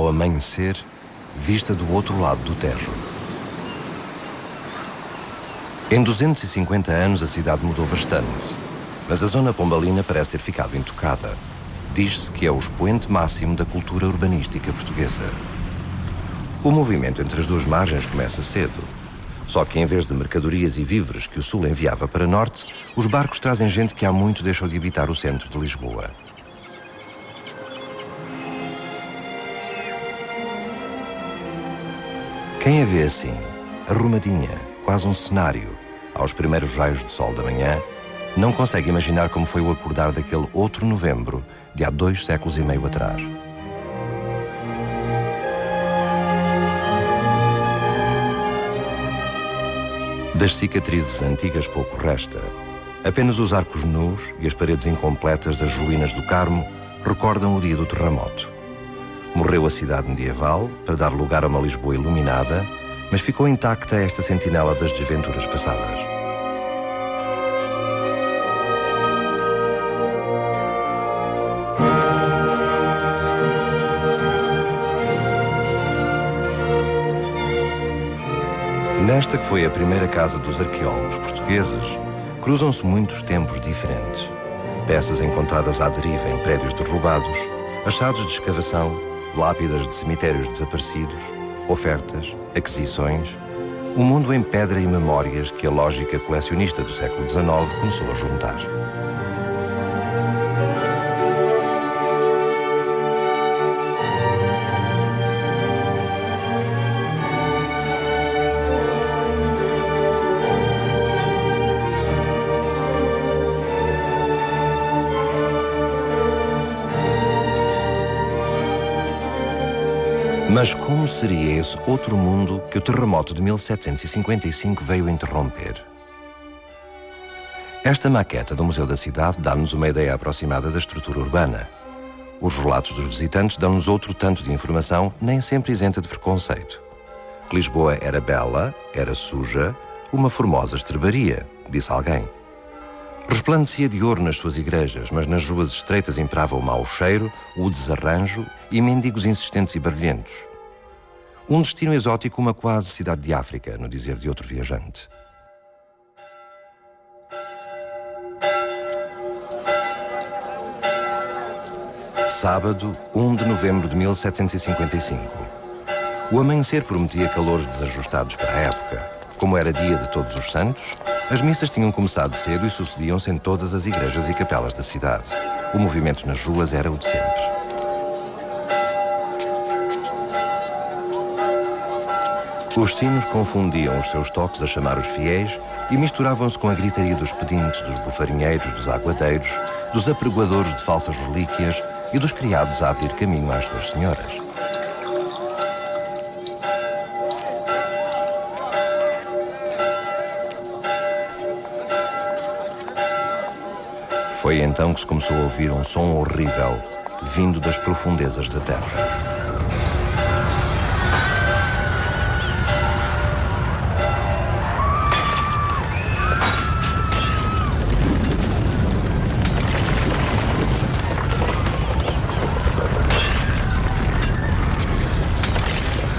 ao amanhecer, vista do outro lado do Tejo. Em 250 anos a cidade mudou bastante, mas a zona pombalina parece ter ficado intocada. Diz-se que é o expoente máximo da cultura urbanística portuguesa. O movimento entre as duas margens começa cedo. Só que em vez de mercadorias e víveres que o Sul enviava para Norte, os barcos trazem gente que há muito deixou de habitar o centro de Lisboa. Quem a vê assim, arrumadinha, quase um cenário, aos primeiros raios de sol da manhã, não consegue imaginar como foi o acordar daquele outro novembro de há 2 séculos e meio atrás. Das cicatrizes antigas pouco resta. Apenas os arcos nus e as paredes incompletas das ruínas do Carmo recordam o dia do terremoto. Morreu a cidade medieval para dar lugar a uma Lisboa iluminada, mas ficou intacta esta sentinela das desventuras passadas. Nesta que foi a primeira casa dos arqueólogos portugueses, cruzam-se muitos tempos diferentes. Peças encontradas à deriva em prédios derrubados, achados de escavação, lápidas de cemitérios desaparecidos, ofertas, aquisições, um mundo em pedra e memórias que a lógica colecionista do século XIX começou a juntar. Mas como seria esse outro mundo que o terremoto de 1755 veio interromper? Esta maqueta do Museu da Cidade dá-nos uma ideia aproximada da estrutura urbana. Os relatos dos visitantes dão-nos outro tanto de informação, nem sempre isenta de preconceito. Lisboa era bela, era suja, uma formosa estrebaria, disse alguém. Resplandecia de ouro nas suas igrejas, mas nas ruas estreitas imperava o mau cheiro, o desarranjo e mendigos insistentes e barulhentos. Um destino exótico, uma quase cidade de África, no dizer de outro viajante. Sábado, 1 de novembro de 1755. O amanhecer prometia calores desajustados para a época. Como era dia de Todos os Santos, as missas tinham começado cedo e sucediam-se em todas as igrejas e capelas da cidade. O movimento nas ruas era o de sempre. Os sinos confundiam os seus toques a chamar os fiéis e misturavam-se com a gritaria dos pedintes, dos bufarinheiros, dos aguadeiros, dos apregoadores de falsas relíquias e dos criados a abrir caminho às suas senhoras. Foi então que se começou a ouvir um som horrível, vindo das profundezas da terra.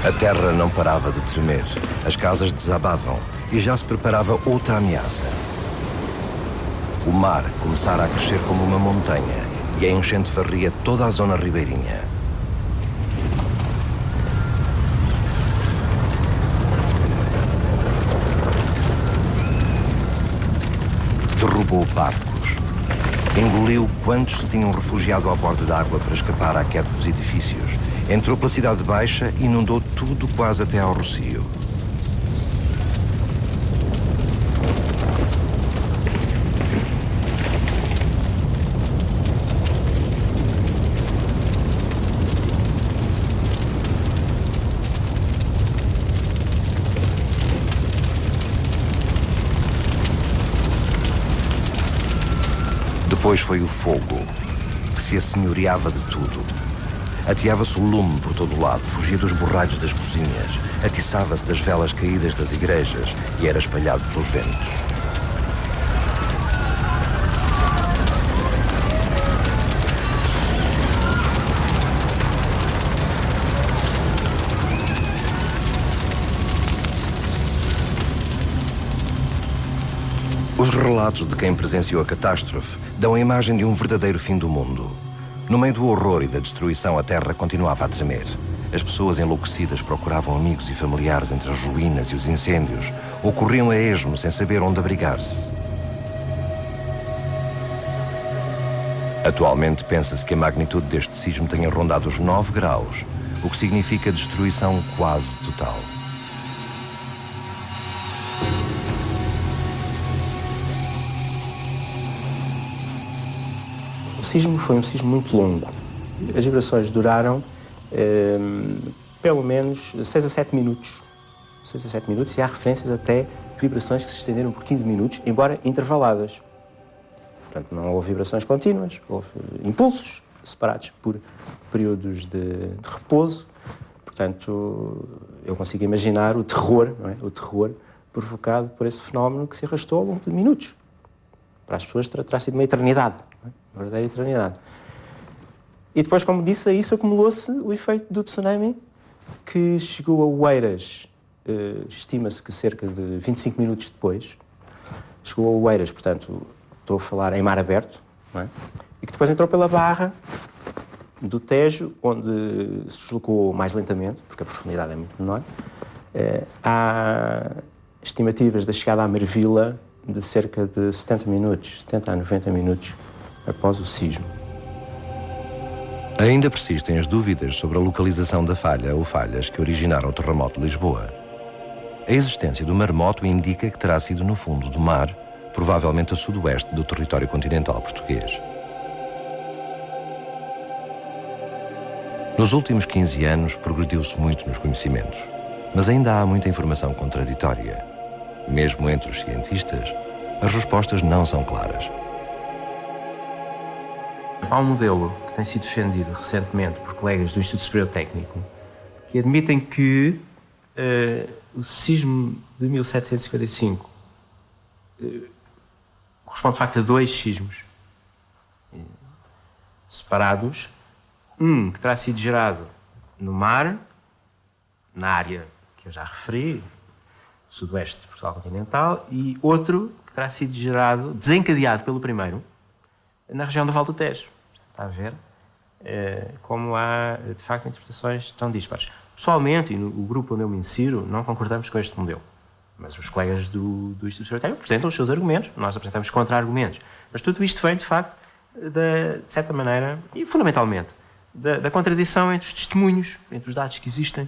A terra não parava de tremer, as casas desabavam e já se preparava outra ameaça. O mar começara a crescer como uma montanha e a enchente varria toda a zona ribeirinha. Derrubou barcos, engoliu quantos se tinham refugiado à borda d'água para escapar à queda dos edifícios, entrou pela cidade baixa e inundou tudo quase até ao Rossio. Depois foi o fogo, que se assenhoreava de tudo. Ateava-se o lume por todo o lado, fugia dos borralhos das cozinhas, atiçava-se das velas caídas das igrejas e era espalhado pelos ventos. relatos de quem presenciou a catástrofe dão a imagem de um verdadeiro fim do mundo. No meio do horror e da destruição, a terra continuava a tremer. As pessoas enlouquecidas procuravam amigos e familiares entre as ruínas e os incêndios, ou corriam a esmo sem saber onde abrigar-se. Atualmente pensa-se que a magnitude deste sismo tenha rondado os 9 graus, o que significa destruição quase total. O sismo foi um sismo muito longo. As vibrações duraram pelo menos 6 a 7 minutos. 6 a 7 minutos, e há referências até vibrações que se estenderam por 15 minutos, embora intervaladas. Portanto, não houve vibrações contínuas, houve impulsos separados por períodos de repouso. Portanto, eu consigo imaginar o terror, não é? O terror provocado por esse fenómeno que se arrastou ao longo de minutos. Para as pessoas terá sido uma eternidade, não é? Uma verdadeira eternidade. E depois, como disse, a isso acumulou-se o efeito do tsunami, que chegou a Oeiras, estima-se que cerca de 25 minutos depois, chegou a Oeiras, portanto, estou a falar em mar aberto, não é? E que depois entrou pela barra do Tejo, onde se deslocou mais lentamente, porque a profundidade é muito menor. Há estimativas da chegada à Marvila de cerca de 70 a 90 minutos após o sismo. Ainda persistem as dúvidas sobre a localização da falha ou falhas que originaram o terremoto de Lisboa. A existência do maremoto indica que terá sido no fundo do mar, provavelmente a sudoeste do território continental português. Nos últimos 15 anos, progrediu-se muito nos conhecimentos, mas ainda há muita informação contraditória. Mesmo entre os cientistas, as respostas não são claras. Há um modelo que tem sido defendido recentemente por colegas do Instituto Superior Técnico que admitem que o sismo de 1755 corresponde de facto a 2 sismos separados, um que terá sido gerado no mar, na área que eu já referi, sudoeste de Portugal continental, e outro que terá sido gerado, desencadeado pelo primeiro, na região do Vale do Tejo. Está a ver? Como há, de facto, interpretações tão dispares. Pessoalmente, e no grupo onde eu me insiro, não concordamos com este modelo. Mas os colegas do Instituto Superior Técnico apresentam os seus argumentos, nós apresentamos contra-argumentos. Mas tudo isto vem, de facto, de certa maneira, e fundamentalmente, da contradição entre os testemunhos, entre os dados que existem.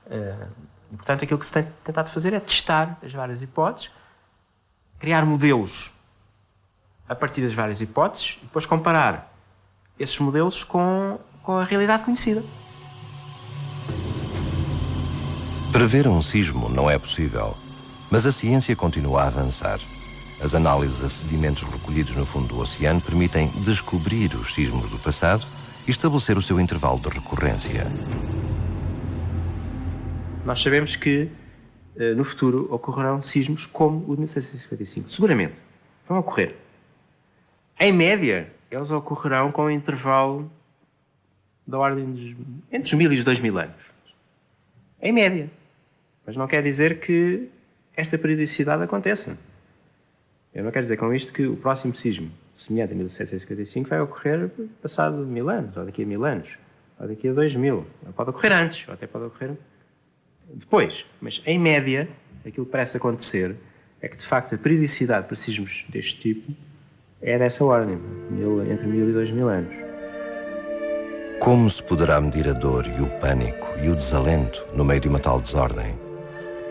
E, portanto, aquilo que se tem tentado fazer é testar as várias hipóteses, criar modelos a partir das várias hipóteses e depois comparar esses modelos com a realidade conhecida. Prever um sismo não é possível, mas a ciência continua a avançar. As análises a sedimentos recolhidos no fundo do oceano permitem descobrir os sismos do passado e estabelecer o seu intervalo de recorrência. Nós sabemos que no futuro ocorrerão sismos como o de 1755. Seguramente vão ocorrer. Em média, eles ocorrerão com um intervalo da ordem de entre os 1000 e os 2000 anos. Em média. Mas não quer dizer que esta periodicidade aconteça. Eu não quero dizer com isto que o próximo sismo, semelhante a 1755, vai ocorrer passado 1000 anos, ou daqui a 1000 anos, ou daqui a 2000. Pode ocorrer antes, ou até pode ocorrer depois. Mas, em média, aquilo que parece acontecer é que, de facto, a periodicidade para sismos deste tipo é dessa ordem, entre 1000 e 2000 anos. Como se poderá medir a dor e o pânico e o desalento no meio de uma tal desordem?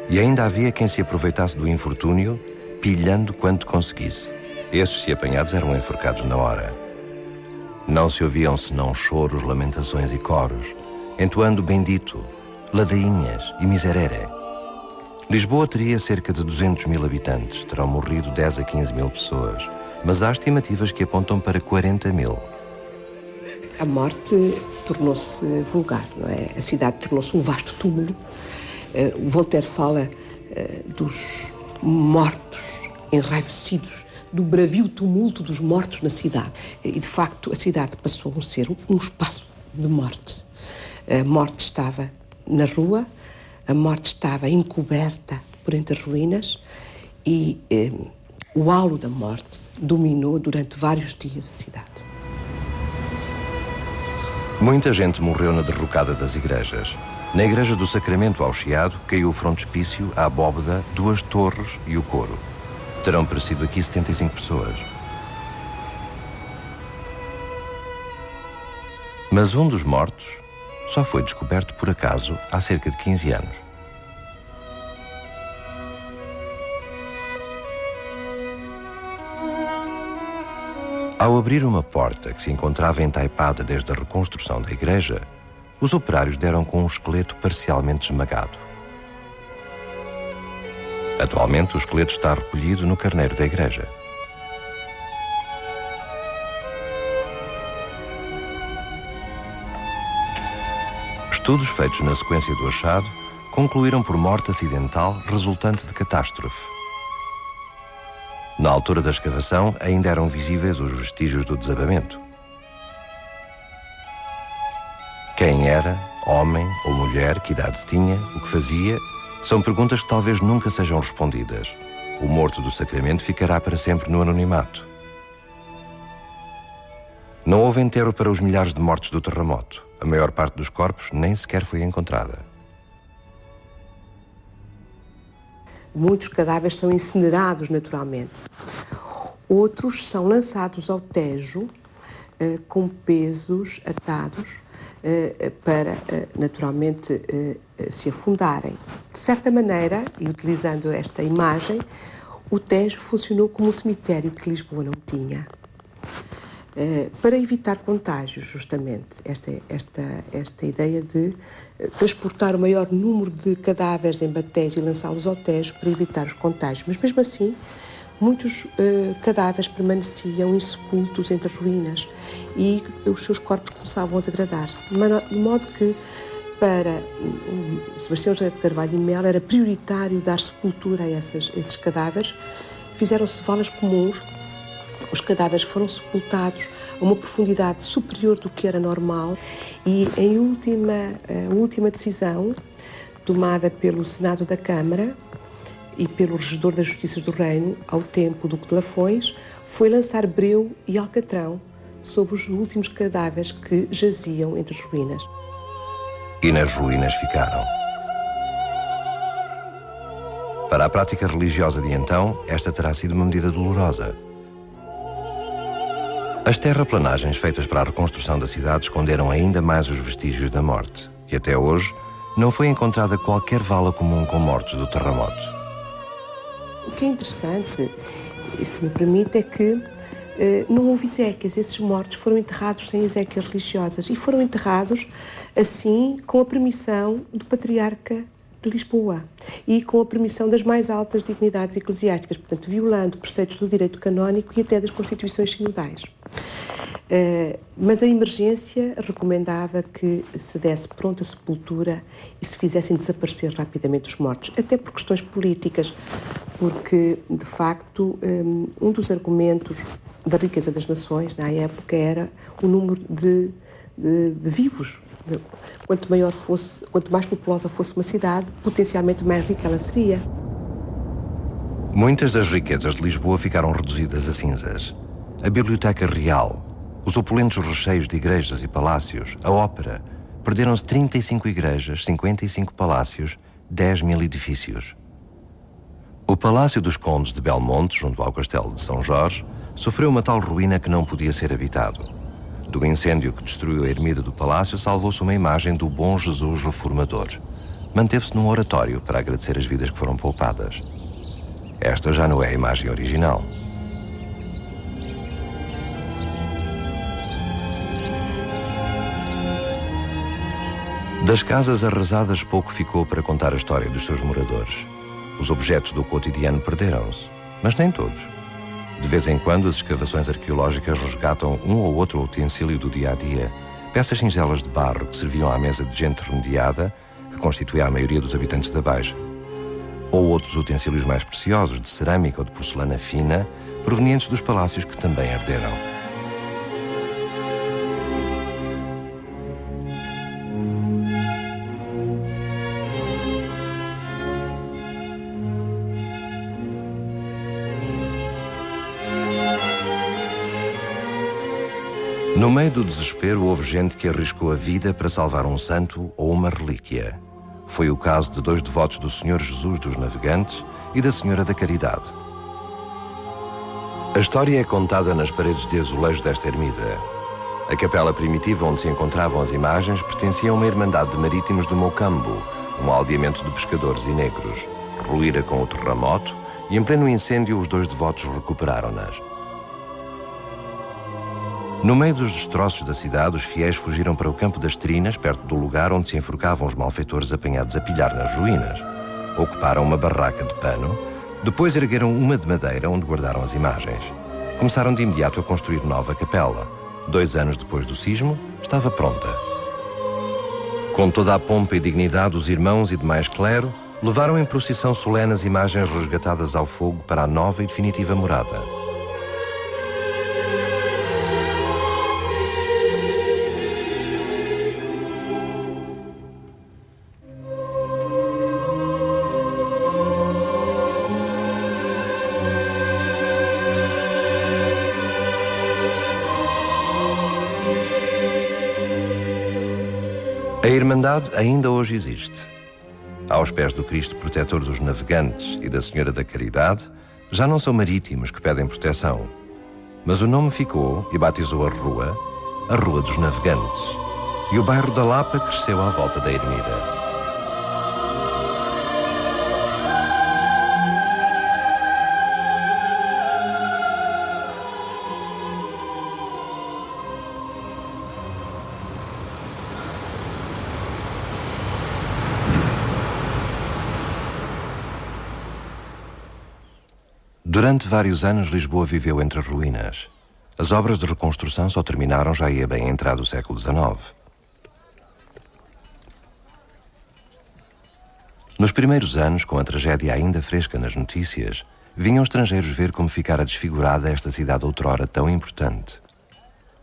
E ainda havia quem se aproveitasse do infortúnio, pilhando quanto conseguisse. Esses, se apanhados, eram enforcados na hora. Não se ouviam senão choros, lamentações e coros, entoando bendito, ladainhas e miserere. Lisboa teria cerca de 200 mil habitantes, terão morrido 10 a 15 mil pessoas, mas há estimativas que apontam para 40 mil. A morte tornou-se vulgar, não é? A cidade tornou-se um vasto túmulo. O Voltaire fala dos mortos enraivecidos, do bravio tumulto dos mortos na cidade. E, de facto, a cidade passou a ser um espaço de morte. A morte estava na rua, a morte estava encoberta por entre ruínas e O halo da morte dominou durante vários dias a cidade. Muita gente morreu na derrocada das igrejas. Na igreja do Sacramento ao Chiado caiu o frontispício, a abóbada, 2 torres e o coro. Terão perecido aqui 75 pessoas. Mas um dos mortos só foi descoberto por acaso há cerca de 15 anos. Ao abrir uma porta que se encontrava entaipada desde a reconstrução da igreja, os operários deram com um esqueleto parcialmente esmagado. Atualmente, o esqueleto está recolhido no carneiro da igreja. Estudos feitos na sequência do achado concluíram por morte acidental resultante de catástrofe. Na altura da escavação, ainda eram visíveis os vestígios do desabamento. Quem era, homem ou mulher, que idade tinha, o que fazia, são perguntas que talvez nunca sejam respondidas. O morto do Sacramento ficará para sempre no anonimato. Não houve enterro para os milhares de mortos do terremoto. A maior parte dos corpos nem sequer foi encontrada. Muitos cadáveres são incinerados naturalmente. Outros são lançados ao Tejo com pesos atados para, naturalmente, se afundarem. De certa maneira, e utilizando esta imagem, o Tejo funcionou como um cemitério que Lisboa não tinha. Para evitar contágios, justamente, esta ideia de transportar o maior número de cadáveres em batéis e lançá-los ao Tejo para evitar os contágios. Mas, mesmo assim, muitos cadáveres permaneciam insepultos entre as ruínas e os seus corpos começavam a degradar-se. De modo que, para Sebastião José de Carvalho e Melo, era prioritário dar sepultura a esses cadáveres. Fizeram-se valas comuns. Os cadáveres foram sepultados a uma profundidade superior do que era normal e, em última decisão, tomada pelo Senado da Câmara e pelo Regedor das Justiças do Reino, ao tempo do Duque de Lafões, foi lançar breu e alcatrão sobre os últimos cadáveres que jaziam entre as ruínas. E nas ruínas ficaram. Para a prática religiosa de então, esta terá sido uma medida dolorosa. As terraplanagens feitas para a reconstrução da cidade esconderam ainda mais os vestígios da morte e até hoje não foi encontrada qualquer vala comum com mortos do terremoto. O que é interessante, e se me permite, é que não houve exéquias. Esses mortos foram enterrados sem exéquias religiosas e foram enterrados assim com a permissão do Patriarca de Lisboa e com a permissão das mais altas dignidades eclesiásticas, portanto, violando preceitos do direito canónico e até das constituições sinodais. Mas a emergência recomendava que se desse pronta sepultura e se fizessem desaparecer rapidamente os mortos, até por questões políticas, porque, de facto, um dos argumentos da riqueza das nações, na época, era o número de vivos. Quanto mais populosa fosse uma cidade, potencialmente mais rica ela seria. Muitas das riquezas de Lisboa ficaram reduzidas a cinzas. A Biblioteca Real, os opulentos recheios de igrejas e palácios, a ópera, perderam-se 35 igrejas, 55 palácios, 10.000 edifícios. O Palácio dos Condes de Belmonte, junto ao Castelo de São Jorge, sofreu uma tal ruína que não podia ser habitado. Do incêndio que destruiu a ermida do palácio, salvou-se uma imagem do Bom Jesus Reformador. Manteve-se num oratório para agradecer as vidas que foram poupadas. Esta já não é a imagem original. Das casas arrasadas, pouco ficou para contar a história dos seus moradores. Os objetos do cotidiano perderam-se, mas nem todos. De vez em quando, as escavações arqueológicas resgatam um ou outro utensílio do dia-a-dia, peças singelas de barro que serviam à mesa de gente remediada, que constituía a maioria dos habitantes da Baixa. Ou outros utensílios mais preciosos, de cerâmica ou de porcelana fina, provenientes dos palácios que também arderam. No meio do desespero, houve gente que arriscou a vida para salvar um santo ou uma relíquia. Foi o caso de 2 devotos do Senhor Jesus dos Navegantes e da Senhora da Caridade. A história é contada nas paredes de azulejo desta ermida. A capela primitiva onde se encontravam as imagens pertencia a uma irmandade de marítimos do Mocambo, um aldeamento de pescadores e negros. Ruíra com o terremoto e, em pleno incêndio, os 2 devotos recuperaram-nas. No meio dos destroços da cidade, os fiéis fugiram para o Campo das Trinas, perto do lugar onde se enforcavam os malfeitores apanhados a pilhar nas ruínas. Ocuparam uma barraca de pano, depois ergueram uma de madeira onde guardaram as imagens. Começaram de imediato a construir nova capela. 2 anos depois do sismo, estava pronta. Com toda a pompa e dignidade, os irmãos e demais clero levaram em procissão solene as imagens resgatadas ao fogo para a nova e definitiva morada. A Irmandade ainda hoje existe. Aos pés do Cristo protetor dos navegantes e da Senhora da Caridade, já não são marítimos que pedem proteção. Mas o nome ficou e batizou a Rua dos Navegantes. E o bairro da Lapa cresceu à volta da ermida. Durante vários anos, Lisboa viveu entre ruínas. As obras de reconstrução só terminaram já ia bem entrado o século XIX. Nos primeiros anos, com a tragédia ainda fresca nas notícias, vinham estrangeiros ver como ficara desfigurada esta cidade outrora tão importante.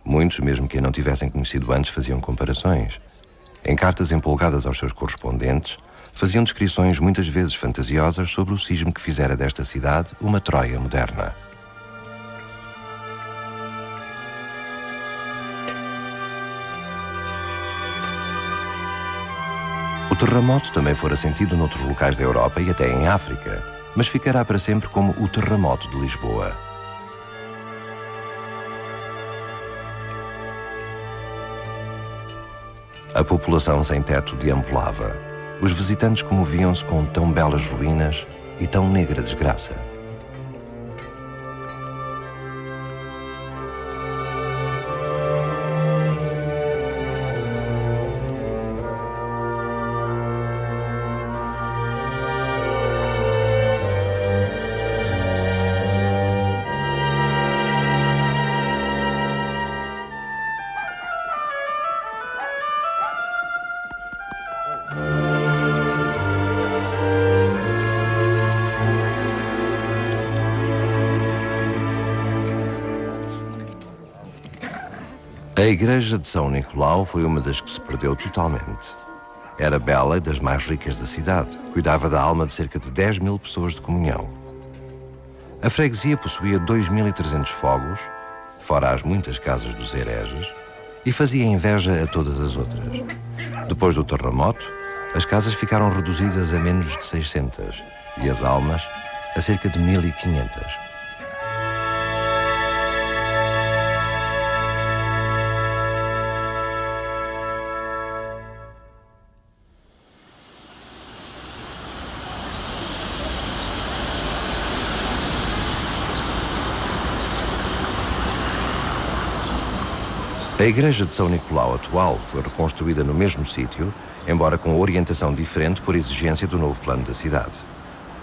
Muitos, mesmo que a não tivessem conhecido antes, faziam comparações. Em cartas empolgadas aos seus correspondentes, faziam descrições muitas vezes fantasiosas sobre o sismo que fizera desta cidade uma Troia moderna. O terremoto também fora sentido noutros locais da Europa e até em África, mas ficará para sempre como o terremoto de Lisboa. A população sem teto deambulava. Os visitantes comoviam-se com tão belas ruínas e tão negra desgraça. A igreja de São Nicolau foi uma das que se perdeu totalmente. Era bela e das mais ricas da cidade. Cuidava da alma de cerca de 10.000 pessoas de comunhão. A freguesia possuía 2.300 fogos, fora as muitas casas dos hereges, e fazia inveja a todas as outras. Depois do terremoto, as casas ficaram reduzidas a menos de 600 e as almas a cerca de 1.500. A igreja de São Nicolau atual foi reconstruída no mesmo sítio, embora com orientação diferente por exigência do novo plano da cidade.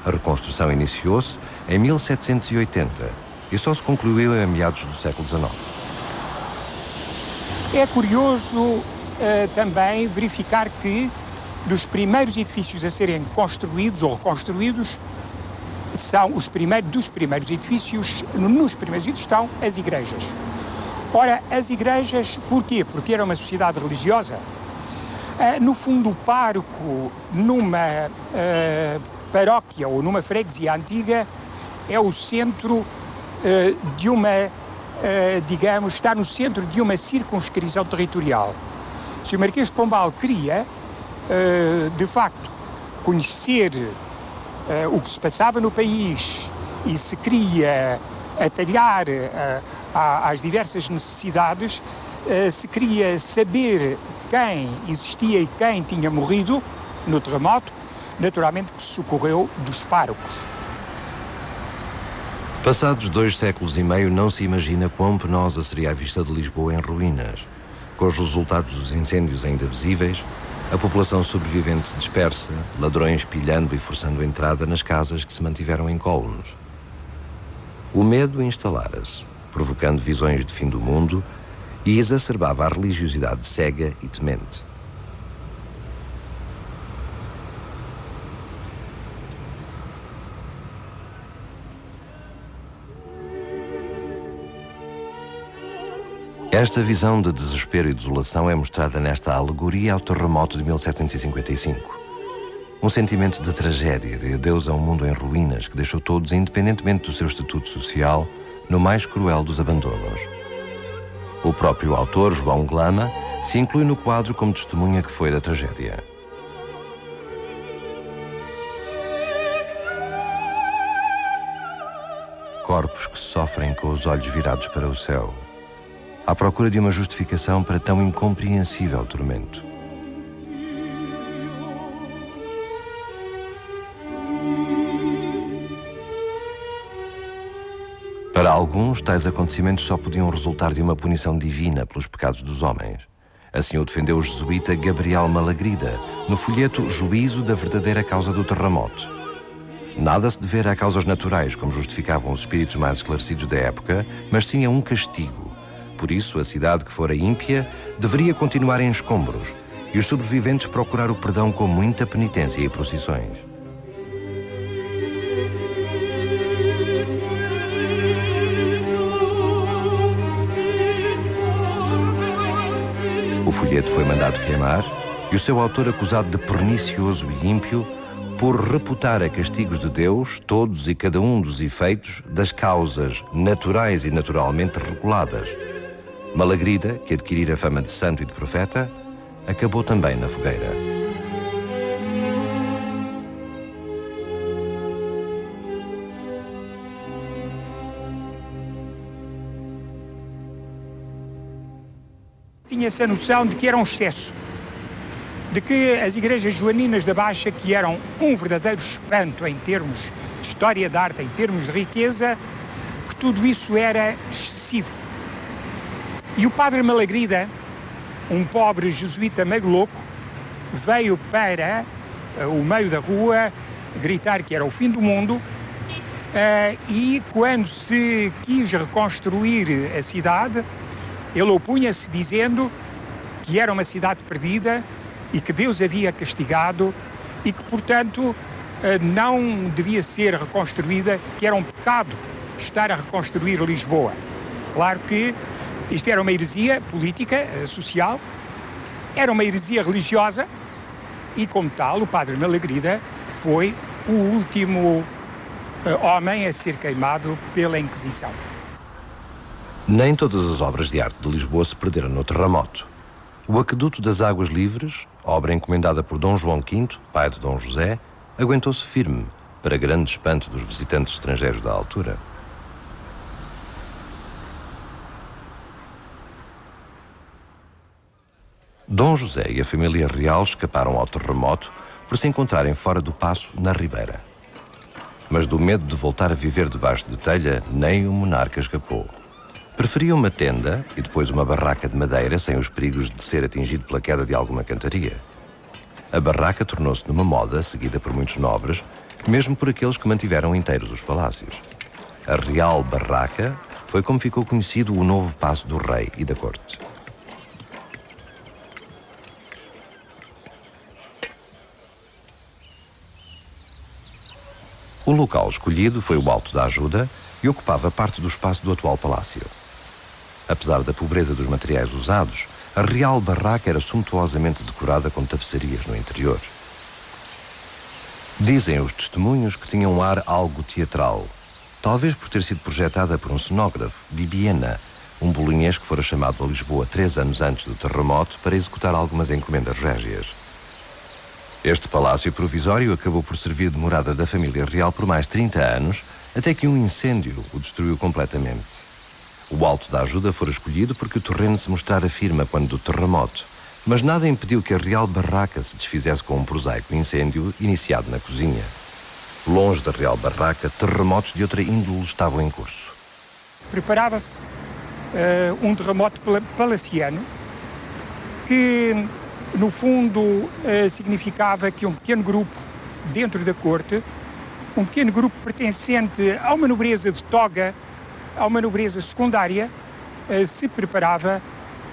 A reconstrução iniciou-se em 1780 e só se concluiu em meados do século XIX. É curioso também verificar que dos primeiros edifícios a serem construídos ou reconstruídos são dos primeiros edifícios, nos primeiros edifícios estão as igrejas. Ora, as igrejas, porquê? Porque era uma sociedade religiosa. No fundo, o pároco, numa paróquia ou numa freguesia antiga, é o centro de uma digamos, está no centro de uma circunscrição territorial. Se o Marquês de Pombal queria, de facto, conhecer o que se passava no país e se queria atalhar às diversas necessidades, se queria saber quem existia e quem tinha morrido no terremoto, naturalmente que se socorreu dos párocos. Passados 2 séculos e meio, não se imagina quão penosa seria a vista de Lisboa em ruínas. Com os resultados dos incêndios ainda visíveis, a população sobrevivente dispersa, ladrões pilhando e forçando a entrada nas casas que se mantiveram incólumes. O medo instalara-se, provocando visões de fim do mundo, e exacerbava a religiosidade cega e temente. Esta visão de desespero e desolação é mostrada nesta alegoria ao terremoto de 1755. Um sentimento de tragédia, de adeus a um mundo em ruínas que deixou todos, independentemente do seu estatuto social, no mais cruel dos abandonos. O próprio autor, João Glama, se inclui no quadro como testemunha que foi da tragédia. Corpos que sofrem com os olhos virados para o céu, à procura de uma justificação para tão incompreensível tormento. Para alguns, tais acontecimentos só podiam resultar de uma punição divina pelos pecados dos homens. Assim o defendeu o jesuíta Gabriel Malagrida, no folheto Juízo da Verdadeira Causa do Terremoto. Nada se dever a causas naturais, como justificavam os espíritos mais esclarecidos da época, mas sim a um castigo. Por isso, a cidade que fora ímpia deveria continuar em escombros e os sobreviventes procurar o perdão com muita penitência e procissões. O folheto foi mandado queimar e o seu autor acusado de pernicioso e ímpio por reputar a castigos de Deus todos e cada um dos efeitos das causas naturais e naturalmente reguladas. Malagrida, que adquirira a fama de santo e de profeta, acabou também na fogueira. Tinha-se a noção de que era um excesso, de que as igrejas joaninas da Baixa, que eram um verdadeiro espanto em termos de história da arte, em termos de riqueza, que tudo isso era excessivo. E o padre Malagrida, um pobre jesuíta meio louco, veio para o meio da rua gritar que era o fim do mundo, e quando se quis reconstruir a cidade, ele opunha-se dizendo que era uma cidade perdida e que Deus havia castigado e que, portanto, não devia ser reconstruída, que era um pecado estar a reconstruir Lisboa. Claro que isto era uma heresia política, social, era uma heresia religiosa e, como tal, o padre Malagrida foi o último homem a ser queimado pela Inquisição. Nem todas as obras de arte de Lisboa se perderam no terremoto. O Aqueduto das Águas Livres, obra encomendada por Dom João V, pai de Dom José, aguentou-se firme, para grande espanto dos visitantes estrangeiros da altura. Dom José e a família real escaparam ao terremoto por se encontrarem fora do paço, na Ribeira. Mas do medo de voltar a viver debaixo de telha, nem o monarca escapou. Preferia uma tenda e depois uma barraca de madeira sem os perigos de ser atingido pela queda de alguma cantaria. A barraca tornou-se numa moda seguida por muitos nobres, mesmo por aqueles que mantiveram inteiros os palácios. A Real Barraca foi como ficou conhecido o novo paço do rei e da corte. O local escolhido foi o Alto da Ajuda e ocupava parte do espaço do atual palácio. Apesar da pobreza dos materiais usados, a Real Barraca era suntuosamente decorada com tapeçarias no interior. Dizem os testemunhos que tinha um ar algo teatral, talvez por ter sido projetada por um cenógrafo, Bibiena, um bolonhês que fora chamado a Lisboa 3 anos antes do terremoto para executar algumas encomendas régias. Este palácio provisório acabou por servir de morada da família real por mais 30 anos, até que um incêndio o destruiu completamente. O Alto da Ajuda fora escolhido porque o terreno se mostrara firme quando do terremoto, mas nada impediu que a Real Barraca se desfizesse com um prosaico incêndio iniciado na cozinha. Longe da Real Barraca, terremotos de outra índole estavam em curso. Preparava-se um terremoto palaciano que, no fundo, significava que um pequeno grupo dentro da corte, um pequeno grupo pertencente a uma nobreza de toga, a uma nobreza secundária, se preparava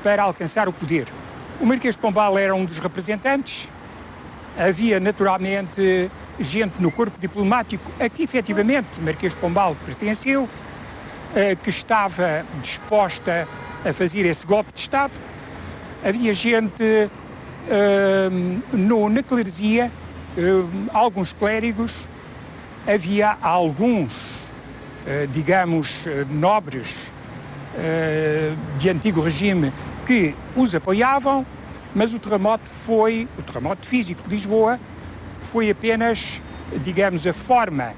para alcançar o poder. O Marquês de Pombal era um dos representantes. Havia, naturalmente, gente no corpo diplomático a que, efetivamente, Marquês de Pombal pertenceu, que estava disposta a fazer esse golpe de Estado. Havia gente na cleresia, alguns clérigos, havia alguns, digamos, nobres de antigo regime que os apoiavam, mas o terremoto físico de Lisboa foi apenas, digamos, a forma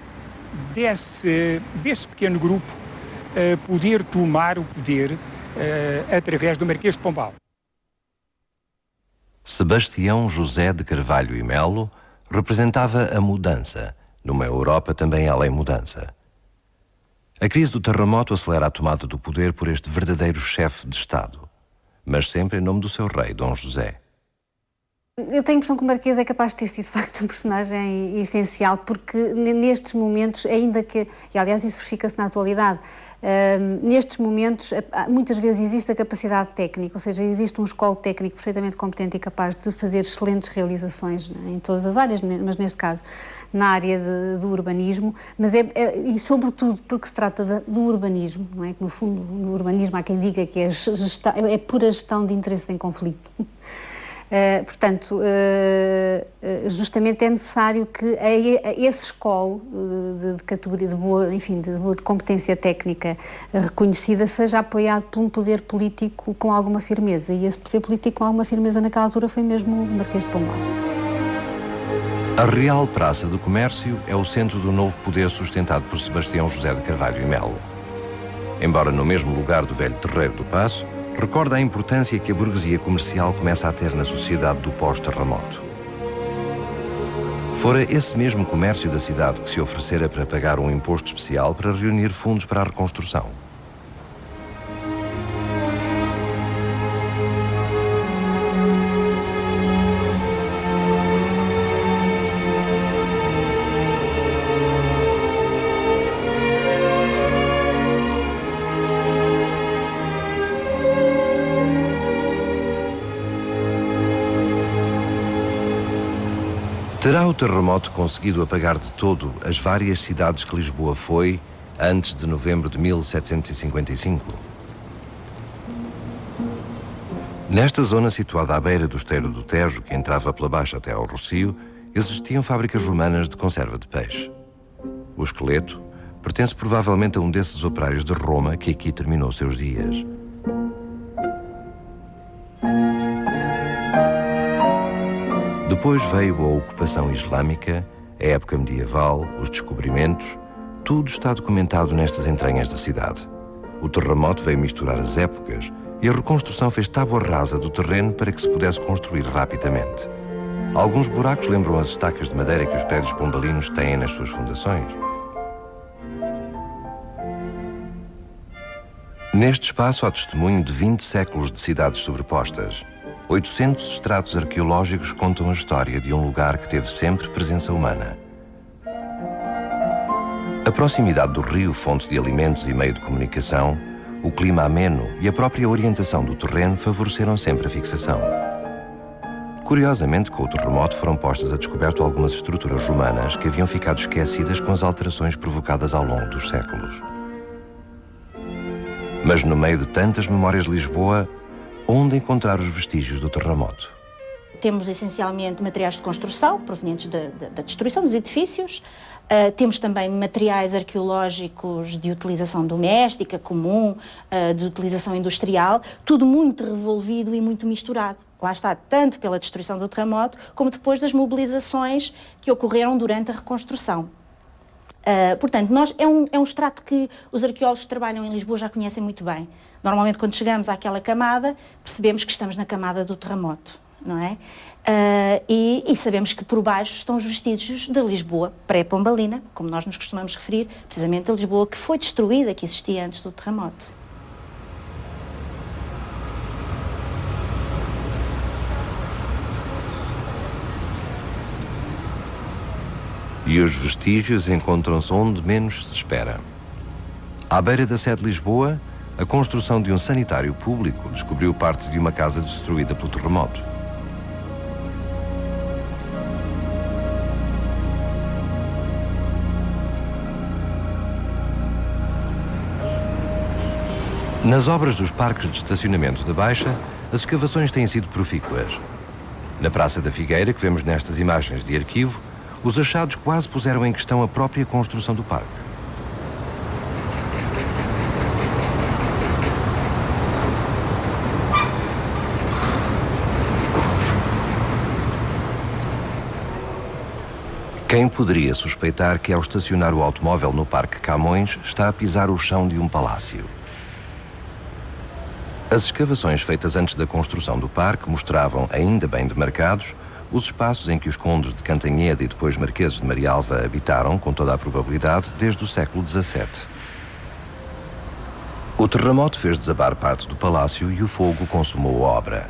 desse pequeno grupo poder tomar o poder através do Marquês de Pombal. Sebastião José de Carvalho e Melo representava a mudança, numa Europa também além mudança. A crise do terremoto acelera a tomada do poder por este verdadeiro chefe de Estado, mas sempre em nome do seu rei, Dom José. Eu tenho a impressão que o Marquês é capaz de ter sido, de facto, um personagem essencial, porque nestes momentos, ainda que, e aliás isso verifica-se na atualidade, nestes momentos muitas vezes existe a capacidade técnica, ou seja, existe um escola técnico perfeitamente competente e capaz de fazer excelentes realizações em todas as áreas, mas neste caso na área do urbanismo, mas e sobretudo porque se trata do urbanismo, não é? Que no fundo no urbanismo há quem diga que é pura gestão de interesses em conflito. Portanto, justamente é necessário que esse escola de categoria de boa, enfim, de competência técnica reconhecida seja apoiado por um poder político com alguma firmeza, e esse poder político com alguma firmeza naquela altura foi mesmo o Marquês de Pombal. A Real Praça do Comércio é o centro do novo poder sustentado por Sebastião José de Carvalho e Melo. Embora no mesmo lugar do velho terreiro do Paço, recorda a importância que a burguesia comercial começa a ter na sociedade do pós-terremoto. Fora esse mesmo comércio da cidade que se oferecera para pagar um imposto especial para reunir fundos para a reconstrução. Terá o terremoto conseguido apagar de todo as várias cidades que Lisboa foi antes de novembro de 1755? Nesta zona situada à beira do esteiro do Tejo, que entrava pela baixa até ao Rocio, existiam fábricas romanas de conserva de peixe. O esqueleto pertence provavelmente a um desses operários de Roma que aqui terminou seus dias. Depois veio a ocupação islâmica, a época medieval, os descobrimentos. Tudo está documentado nestas entranhas da cidade. O terremoto veio misturar as épocas e a reconstrução fez tábua rasa do terreno para que se pudesse construir rapidamente. Alguns buracos lembram as estacas de madeira que os prédios pombalinos têm nas suas fundações. Neste espaço há testemunho de 20 séculos de cidades sobrepostas. 800 estratos arqueológicos contam a história de um lugar que teve sempre presença humana. A proximidade do rio, fonte de alimentos e meio de comunicação, o clima ameno e a própria orientação do terreno favoreceram sempre a fixação. Curiosamente, com o terremoto foram postas a descoberto algumas estruturas romanas que haviam ficado esquecidas com as alterações provocadas ao longo dos séculos. Mas no meio de tantas memórias de Lisboa, onde encontrar os vestígios do terremoto? temos essencialmente materiais de construção provenientes da destruição dos edifícios. Temos também materiais arqueológicos de utilização doméstica, comum, de utilização industrial, tudo muito revolvido e muito misturado. Lá está, tanto pela destruição do terremoto, como depois das mobilizações que ocorreram durante a reconstrução. Portanto, é um extrato que os arqueólogos que trabalham em Lisboa já conhecem muito bem. Normalmente, quando chegamos àquela camada, percebemos que estamos na camada do terremoto, não é? E sabemos que por baixo estão os vestígios da Lisboa pré-pombalina, como nós nos costumamos referir, precisamente a Lisboa que foi destruída, que existia antes do terremoto. E os vestígios encontram-se onde menos se espera. À beira da sede de Lisboa, a construção de um sanitário público descobriu parte de uma casa destruída pelo terremoto. Nas obras dos parques de estacionamento da Baixa, as escavações têm sido profícuas. Na Praça da Figueira, que vemos nestas imagens de arquivo, os achados quase puseram em questão a própria construção do parque. Quem poderia suspeitar que, ao estacionar o automóvel no Parque Camões, está a pisar o chão de um palácio? As escavações feitas antes da construção do parque mostravam, ainda bem demarcados, os espaços em que os condes de Cantanhede e depois marqueses de Marialva habitaram, com toda a probabilidade, desde o século XVII. O terremoto fez desabar parte do palácio e o fogo consumou a obra.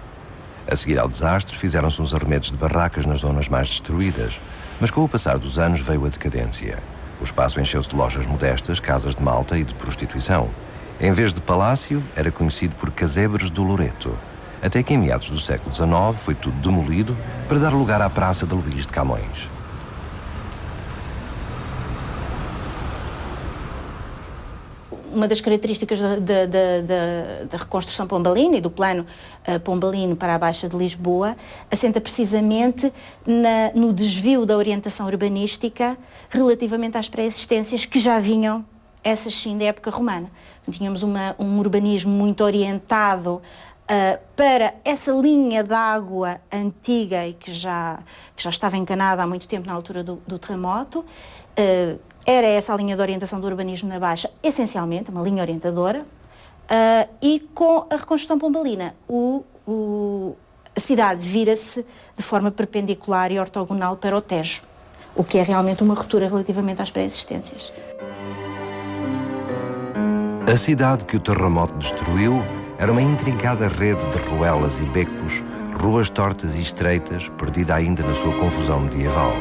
A seguir ao desastre, fizeram-se uns arremedos de barracas nas zonas mais destruídas, mas com o passar dos anos veio a decadência. O espaço encheu-se de lojas modestas, casas de malta e de prostituição. Em vez de palácio, era conhecido por casebres do Loreto, até que em meados do século XIX foi tudo demolido para dar lugar à Praça de Luís de Camões. Uma das características da reconstrução pombalina e do plano pombalino para a Baixa de Lisboa assenta precisamente no desvio da orientação urbanística relativamente às pré-existências que já vinham, essas sim, da época romana. Então, tínhamos um urbanismo muito orientado para essa linha de água antiga e que já estava encanada há muito tempo na altura do terremoto. Era essa a linha de orientação do urbanismo na Baixa, essencialmente, uma linha orientadora, e com a reconstrução pombalina, a cidade vira-se de forma perpendicular e ortogonal para o Tejo, o que é realmente uma ruptura relativamente às pré-existências. A cidade que o terremoto destruiu era uma intrincada rede de ruelas e becos, ruas tortas e estreitas, perdida ainda na sua confusão medieval.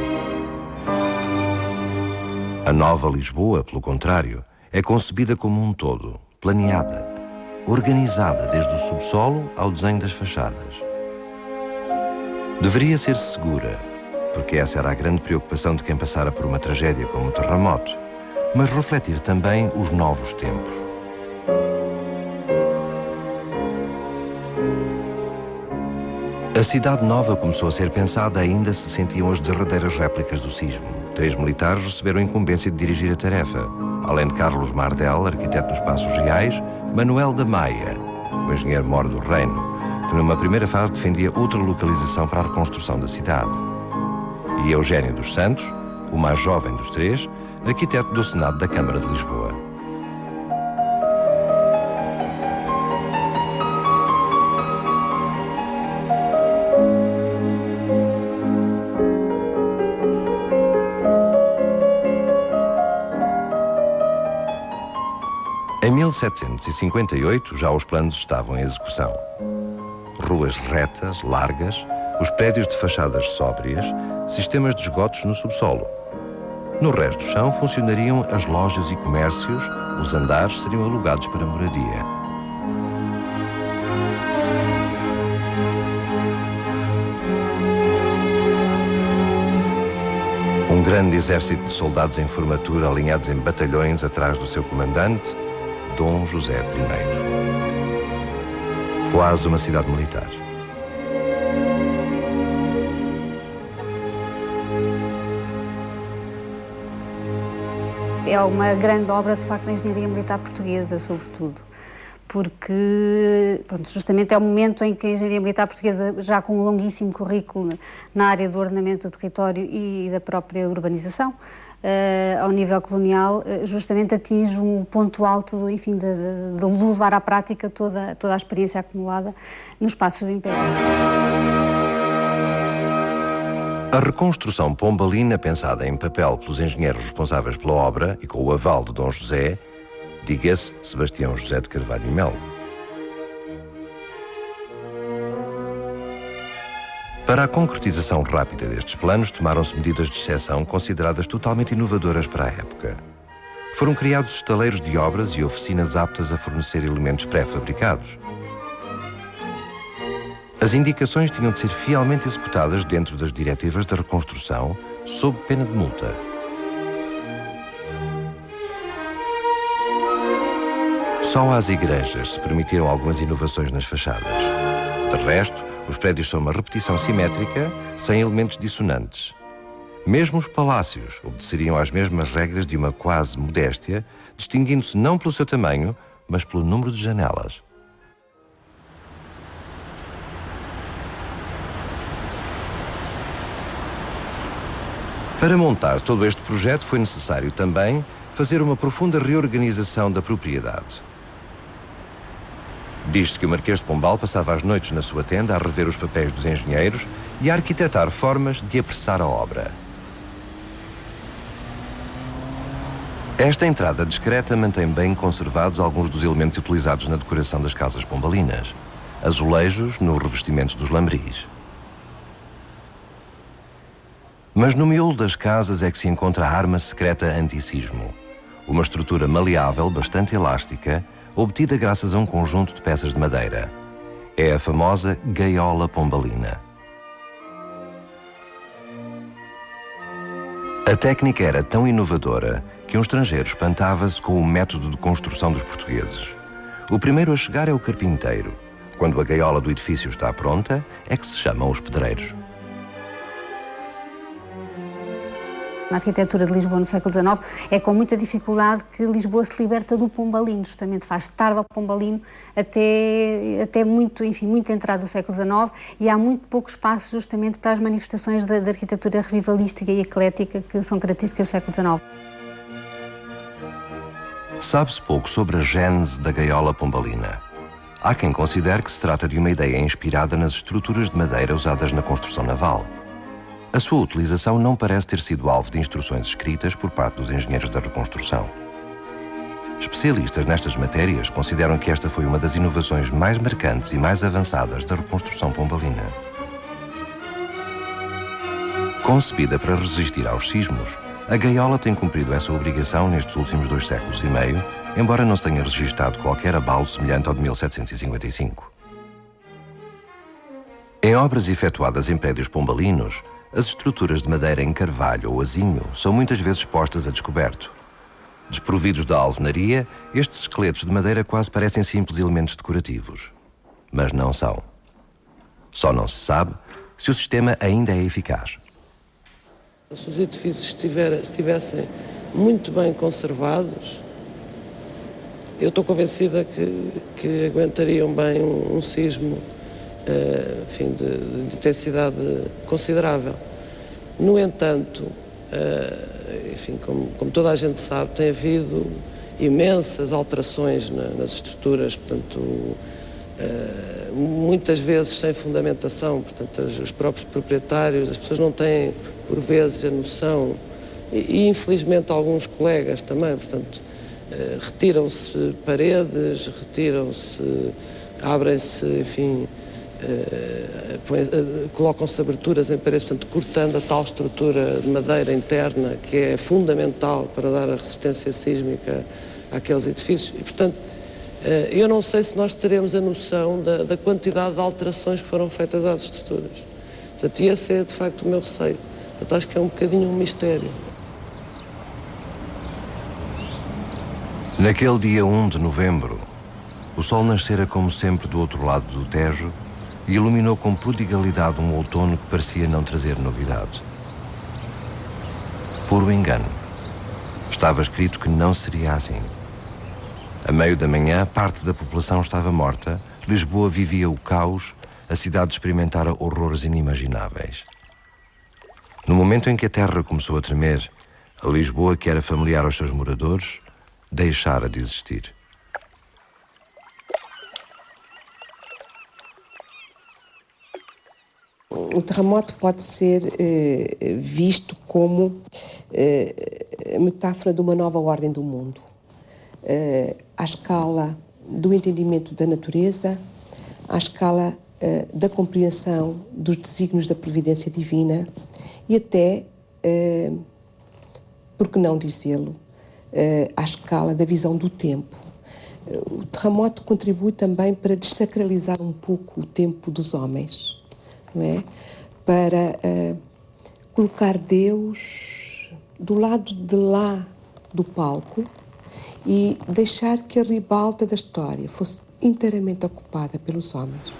A nova Lisboa, pelo contrário, é concebida como um todo, planeada, organizada desde o subsolo ao desenho das fachadas. Deveria ser segura, porque essa era a grande preocupação de quem passara por uma tragédia como o terremoto, mas refletir também os novos tempos. A cidade nova começou a ser pensada ainda se sentiam as derradeiras réplicas do sismo. 3 militares receberam a incumbência de dirigir a tarefa. Além de Carlos Mardel, arquiteto dos Passos Reais, Manuel da Maia, o engenheiro-mor do Reino, que numa primeira fase defendia outra localização para a reconstrução da cidade. E Eugênio dos Santos, o mais jovem dos 3, arquiteto do Senado da Câmara de Lisboa. Em 1758, já os planos estavam em execução. Ruas retas, largas, os prédios de fachadas sóbrias, sistemas de esgotos no subsolo. No resto do chão funcionariam as lojas e comércios, os andares seriam alugados para moradia. Um grande exército de soldados em formatura alinhados em batalhões atrás do seu comandante, Dom José I. Quase uma cidade militar. É uma grande obra, de facto, da engenharia militar portuguesa, sobretudo, porque justamente é o momento em que a engenharia militar portuguesa, já com um longuíssimo currículo na área do ordenamento do território e da própria urbanização, ao nível colonial, justamente atinge um ponto alto, enfim, de levar à prática toda a experiência acumulada no espaço do Império. A reconstrução pombalina, pensada em papel pelos engenheiros responsáveis pela obra e com o aval de Dom José, diga-se Sebastião José de Carvalho e Melo. Para a concretização rápida destes planos, tomaram-se medidas de exceção consideradas totalmente inovadoras para a época. Foram criados estaleiros de obras e oficinas aptas a fornecer elementos pré-fabricados. As indicações tinham de ser fielmente executadas dentro das diretivas da reconstrução, sob pena de multa. Só às igrejas se permitiram algumas inovações nas fachadas. De resto, os prédios são uma repetição simétrica, sem elementos dissonantes. Mesmo os palácios obedeceriam às mesmas regras de uma quase modéstia, distinguindo-se não pelo seu tamanho, mas pelo número de janelas. Para montar todo este projeto foi necessário também fazer uma profunda reorganização da propriedade. Diz-se que o Marquês de Pombal passava as noites na sua tenda a rever os papéis dos engenheiros e a arquitetar formas de apressar a obra. Esta entrada discreta mantém bem conservados alguns dos elementos utilizados na decoração das casas pombalinas. Azulejos no revestimento dos lambris. Mas no miolo das casas é que se encontra a arma secreta anti-sismo. Uma estrutura maleável, bastante elástica, obtida graças a um conjunto de peças de madeira. É a famosa gaiola pombalina. A técnica era tão inovadora que um estrangeiro espantava-se com o método de construção dos portugueses. O primeiro a chegar é o carpinteiro. Quando a gaiola do edifício está pronta, é que se chamam os pedreiros. Na arquitetura de Lisboa no século XIX, é com muita dificuldade que Lisboa se liberta do pombalino, justamente faz tarde ao pombalino até muito entrado do século XIX, e há muito pouco espaço justamente para as manifestações da arquitetura revivalística e eclética que são características do século XIX. Sabe-se pouco sobre a gênese da gaiola pombalina. Há quem considere que se trata de uma ideia inspirada nas estruturas de madeira usadas na construção naval. A sua utilização não parece ter sido alvo de instruções escritas por parte dos engenheiros da reconstrução. Especialistas nestas matérias consideram que esta foi uma das inovações mais marcantes e mais avançadas da reconstrução pombalina. Concebida para resistir aos sismos, a gaiola tem cumprido essa obrigação nestes últimos 2 séculos e meio, embora não se tenha registado qualquer abalo semelhante ao de 1755. Em obras efetuadas em prédios pombalinos, as estruturas de madeira em carvalho ou azinho são muitas vezes postas a descoberto. Desprovidos da alvenaria, estes esqueletos de madeira quase parecem simples elementos decorativos. Mas não são. Só não se sabe se o sistema ainda é eficaz. Se os edifícios estivessem muito bem conservados, eu estou convencida que aguentariam bem um sismo de intensidade considerável. No entanto, como toda a gente sabe, tem havido imensas alterações nas estruturas, portanto, muitas vezes sem fundamentação, portanto, os próprios proprietários, as pessoas não têm, por vezes, a noção, e infelizmente alguns colegas também, portanto, retiram-se paredes, abrem-se, enfim, colocam-se aberturas em paredes, portanto, cortando a tal estrutura de madeira interna que é fundamental para dar a resistência sísmica àqueles edifícios. E, portanto, eu não sei se nós teremos a noção da quantidade de alterações que foram feitas às estruturas. Portanto, esse é, de facto, o meu receio. Portanto, acho que é um bocadinho um mistério. Naquele dia 1 de novembro, o sol nascera como sempre do outro lado do Tejo e iluminou com prodigalidade um outono que parecia não trazer novidade. Puro engano. Estava escrito que não seria assim. A meio da manhã, parte da população estava morta, Lisboa vivia o caos, a cidade experimentara horrores inimagináveis. No momento em que a terra começou a tremer, a Lisboa, que era familiar aos seus moradores, deixara de existir. O terremoto pode ser visto como a metáfora de uma nova ordem do mundo. À escala do entendimento da natureza, à escala da compreensão dos desígnios da providência divina e até, por que não dizê-lo, à escala da visão do tempo. O terremoto contribui também para desacralizar um pouco o tempo dos homens, não é? Para colocar Deus do lado de lá do palco e deixar que a ribalta da história fosse inteiramente ocupada pelos homens.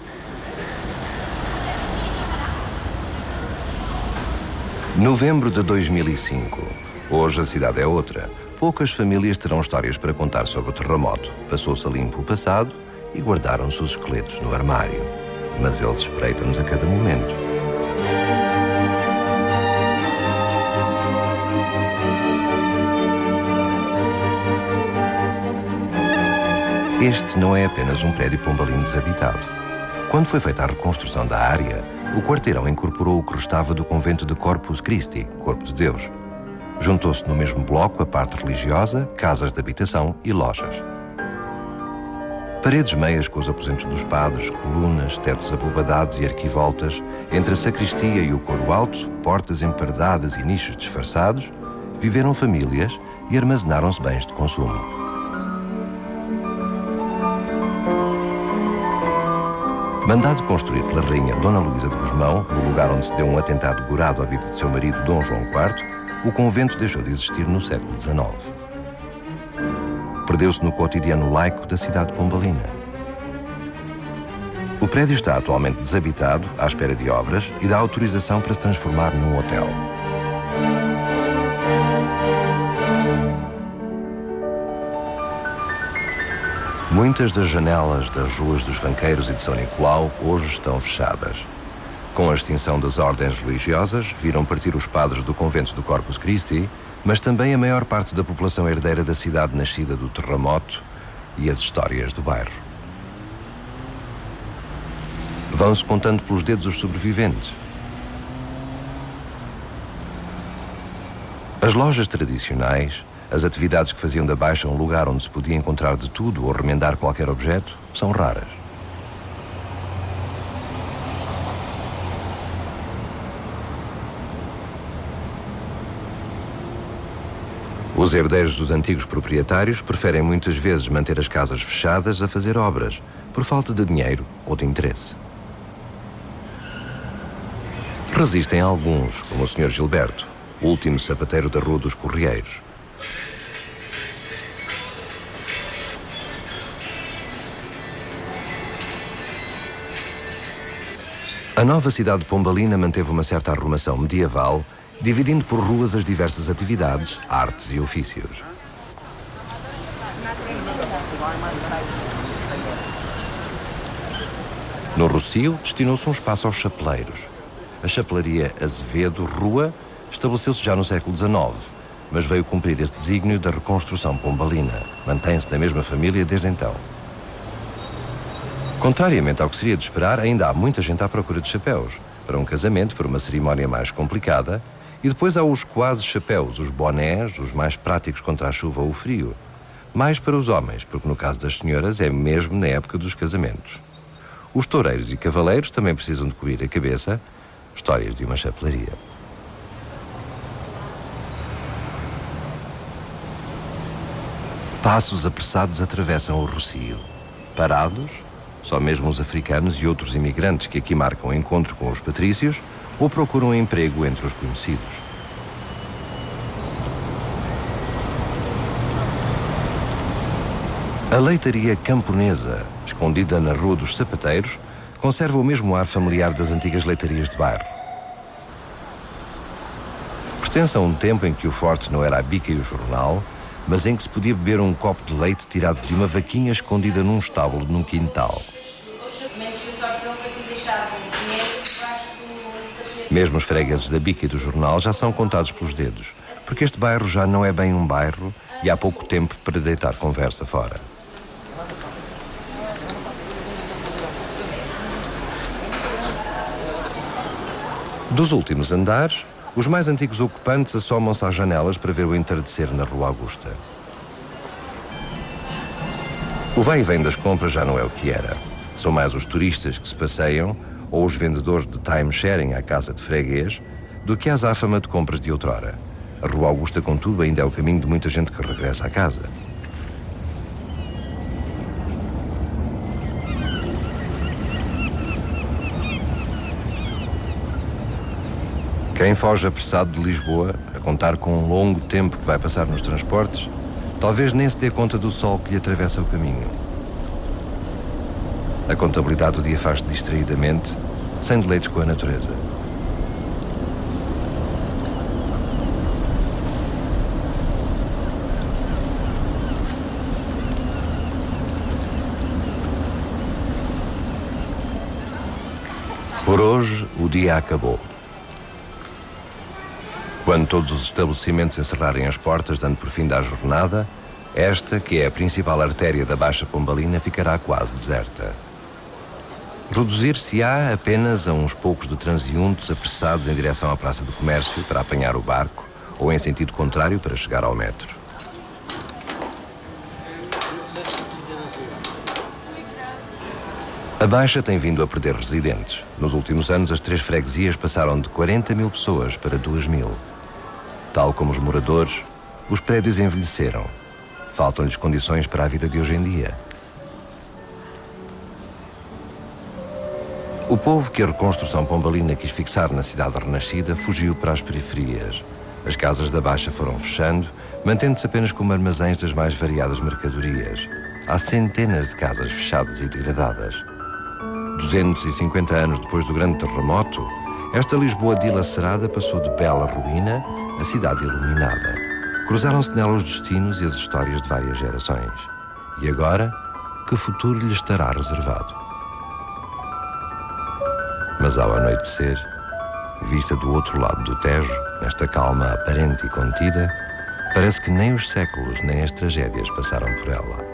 Novembro de 2005. Hoje a cidade é outra. Poucas famílias terão histórias para contar sobre o terremoto. Passou-se a limpo o passado e guardaram-se os esqueletos no armário. Mas eles espreitam-nos a cada momento. Este não é apenas um prédio pombalino desabitado. Quando foi feita a reconstrução da área, o quarteirão incorporou o que restava do convento de Corpus Christi, Corpo de Deus. Juntou-se no mesmo bloco a parte religiosa, casas de habitação e lojas. Paredes meias com os aposentos dos padres, colunas, tetos abobadados e arquivoltas, entre a sacristia e o coro alto, portas emparedadas e nichos disfarçados, viveram famílias e armazenaram-se bens de consumo. Mandado construir pela rainha Dona Luísa de Gusmão, no lugar onde se deu um atentado gorado à vida de seu marido Dom João IV, o convento deixou de existir no século XIX. Perdeu-se no cotidiano laico da cidade pombalina. O prédio está atualmente desabitado, à espera de obras e da autorização para se transformar num hotel. Muitas das janelas das ruas dos Banqueiros e de São Nicolau hoje estão fechadas. Com a extinção das ordens religiosas, viram partir os padres do convento do Corpus Christi, mas também a maior parte da população herdeira da cidade nascida do terremoto e as histórias do bairro. Vão-se contando pelos dedos os sobreviventes. As lojas tradicionais, as atividades que faziam da Baixa um lugar onde se podia encontrar de tudo ou remendar qualquer objeto, são raras. Os herdeiros dos antigos proprietários preferem muitas vezes manter as casas fechadas a fazer obras, por falta de dinheiro ou de interesse. Resistem alguns, como o Sr. Gilberto, o último sapateiro da Rua dos Correieiros. A nova cidade pombalina manteve uma certa arrumação medieval, dividindo por ruas as diversas atividades, artes e ofícios. No Rossio, destinou-se um espaço aos chapeleiros. A chapelaria Azevedo Rua estabeleceu-se já no século XIX, mas veio cumprir esse desígnio da reconstrução pombalina. Mantém-se na mesma família desde então. Contrariamente ao que seria de esperar, ainda há muita gente à procura de chapéus, para um casamento, para uma cerimónia mais complicada, e depois há os quase chapéus, os bonés, os mais práticos contra a chuva ou o frio. Mais para os homens, porque no caso das senhoras é mesmo na época dos casamentos. Os toureiros e cavaleiros também precisam de cobrir a cabeça. Histórias de uma chapelaria. Passos apressados atravessam o Rossio. Parados, só mesmo os africanos e outros imigrantes que aqui marcam o encontro com os patrícios ou procuram emprego entre os conhecidos. A leitaria camponesa, escondida na Rua dos Sapateiros, conserva o mesmo ar familiar das antigas leitarias de bairro. Pertence a um tempo em que o forte não era a bica e o jornal, mas em que se podia beber um copo de leite tirado de uma vaquinha escondida num estábulo num quintal. Mesmo os fregueses da bica e do jornal já são contados pelos dedos, porque este bairro já não é bem um bairro e há pouco tempo para deitar conversa fora. Dos últimos andares, os mais antigos ocupantes assomam-se às janelas para ver o entardecer na Rua Augusta. O vai e vem das compras já não é o que era. São mais os turistas que se passeiam ou os vendedores de time-sharing à casa de freguês do que a azáfama de compras de outrora. A Rua Augusta, contudo, ainda é o caminho de muita gente que regressa à casa. Quem foge apressado de Lisboa, a contar com um longo tempo que vai passar nos transportes, talvez nem se dê conta do sol que lhe atravessa o caminho. A contabilidade do dia faz-se distraidamente, sem deleites com a natureza. Por hoje, o dia acabou. Quando todos os estabelecimentos encerrarem as portas, dando por fim da jornada, esta, que é a principal artéria da Baixa Pombalina, ficará quase deserta. Reduzir-se-á apenas a uns poucos de transeuntes apressados em direção à Praça do Comércio para apanhar o barco ou em sentido contrário para chegar ao metro. A Baixa tem vindo a perder residentes. Nos últimos anos, as 3 freguesias passaram de 40.000 pessoas para 2.000. Tal como os moradores, os prédios envelheceram. Faltam-lhes condições para a vida de hoje em dia. O povo que a reconstrução pombalina quis fixar na cidade renascida fugiu para as periferias. As casas da Baixa foram fechando, mantendo-se apenas como armazéns das mais variadas mercadorias. Há centenas de casas fechadas e degradadas. 250 anos depois do grande terremoto, esta Lisboa dilacerada passou de bela ruína a cidade iluminada. Cruzaram-se nela os destinos e as histórias de várias gerações. E agora, que futuro lhe estará reservado? Mas ao anoitecer, vista do outro lado do Tejo, nesta calma aparente e contida, parece que nem os séculos nem as tragédias passaram por ela.